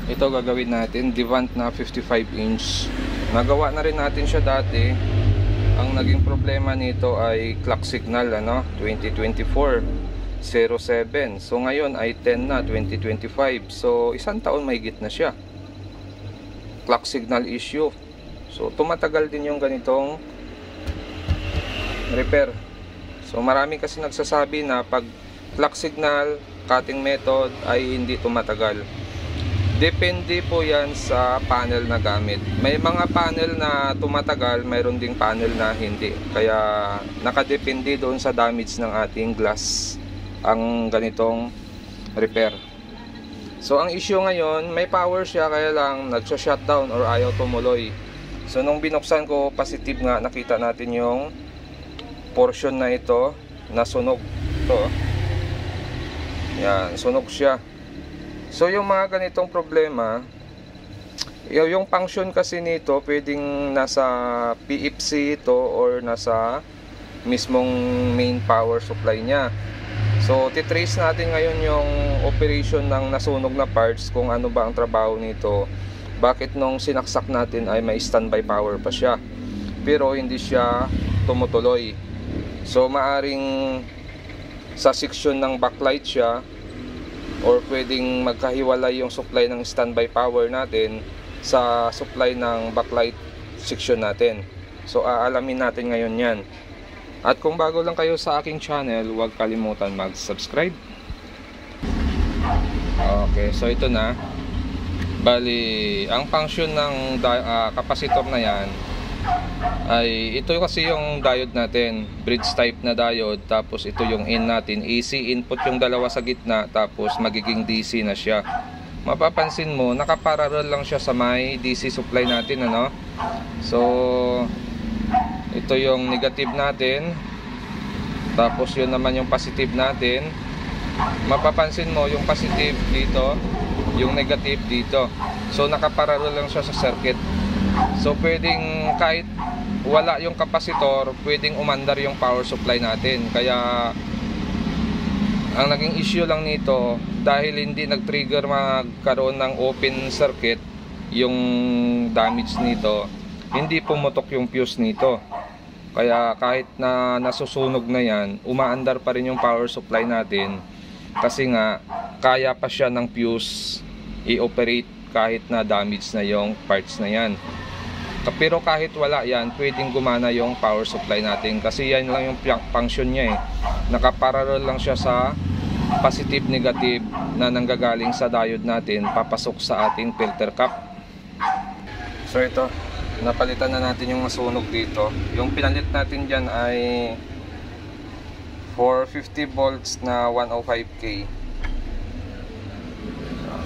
ito gagawin natin, Devant na 55 inch. Nagawa na rin natin siya dati. Ang naging problema nito ay clock signal, 2024-07. So ngayon ay 10 na, 2025. So isang taon mahigit na siya. Clock signal issue. So tumatagal din yung ganitong repair. So marami kasi nagsasabi na pag clock signal cutting method ay hindi tumatagal. Depende po yan sa panel na gamit. May mga panel na tumatagal, mayroon ding panel na hindi. Kaya nakadepende doon sa damage ng ating glass ang ganitong repair. So ang issue ngayon, may power siya kaya lang nagsha-shutdown or ayaw tumuloy. So nung binuksan ko, positive nga, nakita natin yung portion na ito na sunog. Ito, yan, sunog siya. So yung mga ganitong problema, yung function kasi nito pwedeng nasa PFC ito or nasa mismong main power supply nya. So titrace natin ngayon yung operation ng nasunog na parts, kung ano ba ang trabaho nito. Bakit nung sinaksak natin ay may standby power pa siya pero hindi siya tumutuloy. So maaring sa section ng backlight siya, or pwedeng magkahiwalay yung supply ng standby power natin sa supply ng backlight section natin. So aalamin natin ngayon yan. At kung bago lang kayo sa aking channel, huwag kalimutan mag-subscribe. Okay, so ito na. Bali, ang function ng capacitor na yan ay ito kasi yung diode natin, bridge type na diode. Tapos ito yung in natin, AC input yung dalawa sa gitna, tapos magiging DC na siya. Mapapansin mo, nakaparallel lang siya sa may DC supply natin, So ito yung negative natin, tapos yun naman yung positive natin. Mapapansin mo yung positive dito, yung negative dito. So nakaparallel lang siya sa circuit. So pwedeng kahit wala yung kapasitor, pwedeng umandar yung power supply natin. Kaya ang naging issue lang nito, dahil hindi nag-trigger magkaroon ng open circuit yung damage nito, hindi pumutok yung fuse nito. Kaya kahit na nasusunog na yan, umaandar pa rin yung power supply natin. Kasi nga kaya pa siya ng fuse i-operate kahit na damage na yung parts na yan. Pero kahit wala yan, pwedeng gumana yung power supply natin. Kasi yan lang yung function niya Nakaparallel lang siya sa positive negative na nanggagaling sa diode natin papasok sa ating filter cap. So ito, napalitan na natin yung masunog dito. Yung pinalit natin dyan ay 450 volts na 105K.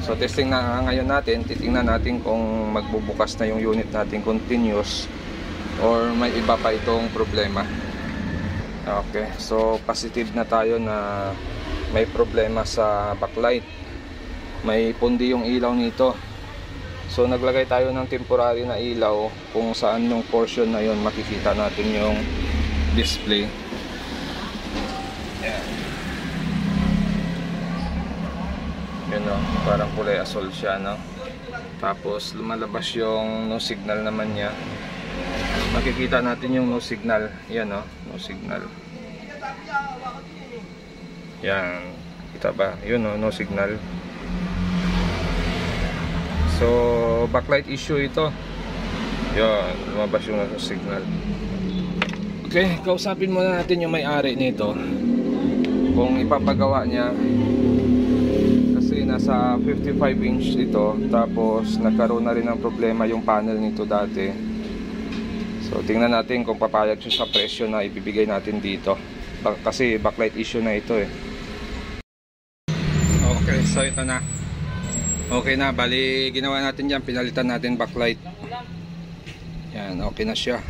So testing na ngayon natin, titingnan natin kung magbubukas na yung unit natin continuous or may iba pa itong problema. Okay, so positive na tayo na may problema sa backlight. May pundi yung ilaw nito. So naglagay tayo ng temporary na ilaw kung saan yung portion na yon makikita natin yung display. Yun parang kulay asol siya, Tapos lumalabas yung no signal naman niya. Makikita natin yung no signal. Yan, no signal. Yan, kita ba? Yun, no signal. So backlight issue ito. Yan, lumabas yung no signal. Okay, kausapin muna natin yung may-ari nito kung ipapagawa niya. Nasa 55 inch ito, tapos nagkaroon na rin ng problema yung panel nito dati. So tingnan natin kung papayag siya sa presyo na ibibigay natin dito, kasi backlight issue na ito Okay, so ito na. Okay na, bali ginawa natin yan, pinalitan natin backlight. Yan, okay na siya.